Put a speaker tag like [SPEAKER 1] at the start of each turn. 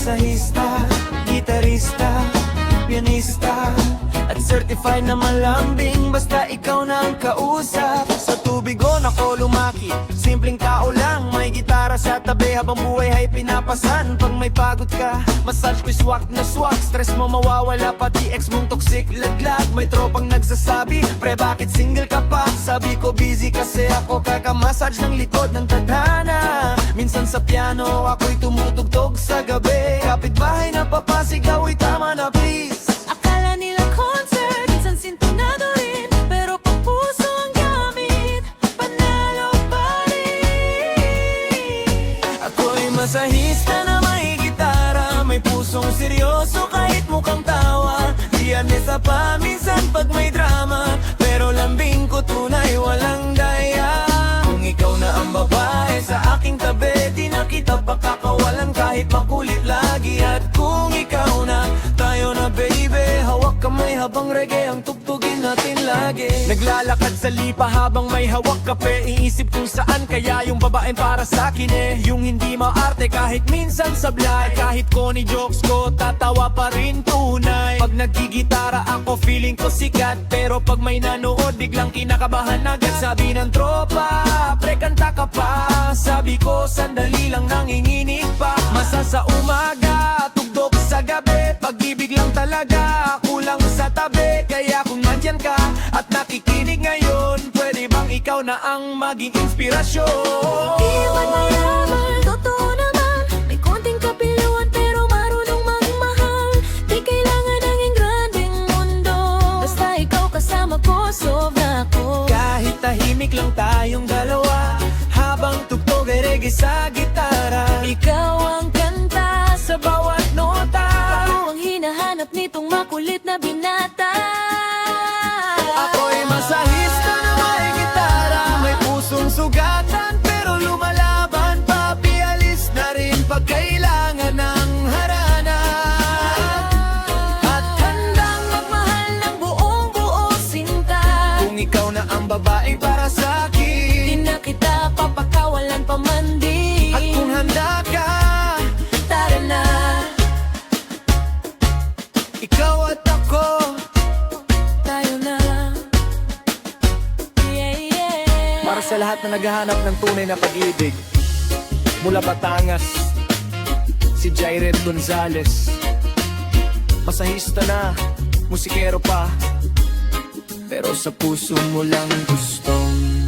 [SPEAKER 1] masahista, gitarista, pianista, at certified na malambing, basta ikaw na ang kausap. Sa tubigon ako lumaki, simpleng tao lang, may gitara sa tabi habang buhay ay pinapasan. Pag may pagod ka, massage ko'y swak na swak, stress mo mawawala, pati ex mong toxic laglag. May tropang nagsasabi, pre bakit single ka pa? Sabi ko busy kasi ako kakamassage ng likod ng tadhana. Minsan sa piano ako'y tumutugtog sa gabi, kapitbahay na papasigaw, uy tama na please.
[SPEAKER 2] Akala nila concert, minsan sintonado rin, pero pag puso ang gamit, panalo pa rin.
[SPEAKER 1] Ako'y masahista na may gitara, may pusong seryoso kahit mukhang tawa. Diyanesa pa minsan pag may drama, pero lambing ko tunay walang daya. Kung ikaw na ang babae sa aking tabi, di na kita pakakawalan kahit makulit lagi. At kung ikaw na, tayo na baby, hawak kamay habang reggae ang tugtugin natin lagi. Naglalakad sa lipa habang may hawak kape, iisip kung saan kaya yung babaeng para sa akin eh. Yung hindi maarte kahit minsan sablay, kahit corny jokes ko tatawa pa rin tunay. Pag nagigitara ako feeling ko sikat, pero pag may nanood biglang kinakabahan agad. Sabi ng tropa, pre kanta ka pa, sabi ko sandali lang nanginginig pa. Masa sa umaga, tugtog sa gabi, pag-ibig lang talaga, kulang sa tabi. Kaya kung nandyan ka at nakikinig ngayon, pwede bang ikaw na ang maging inspirasyon?
[SPEAKER 2] Di man mayaman, totoo naman, may konting kapiluan pero marunong magmahal. Di kailangan ng engrandeng mundo, basta ikaw kasama ko, sobra ko.
[SPEAKER 1] Kahit tahimik lang tayong dalawa, habang tugtog ay reggae sa gitara.
[SPEAKER 2] Ikaw ang kanta
[SPEAKER 1] Sa bawat nota,
[SPEAKER 2] ako ang hinahanap nitong makulit na binata.
[SPEAKER 1] ako'y masahista na may gitara, may pusong sugatan pero lumalaban pa. Pialis na rin pag kailangan ng harana, at handang
[SPEAKER 2] Magmahal ng buong buo sinta,
[SPEAKER 1] kung ikaw na ang babae para sa
[SPEAKER 2] di
[SPEAKER 1] akin.
[SPEAKER 2] na kita papakawalan pa man di.
[SPEAKER 1] At kung handa ka,
[SPEAKER 2] Tara na,
[SPEAKER 1] ikaw at ako,
[SPEAKER 2] tayo na. Yeah, yeah.
[SPEAKER 1] para sa lahat na naghahanap ng tunay na pag-ibig. Mula Batangas, si Jairet Gonzalez. Masahista na, musikero pa, pero sa puso mo lang gustong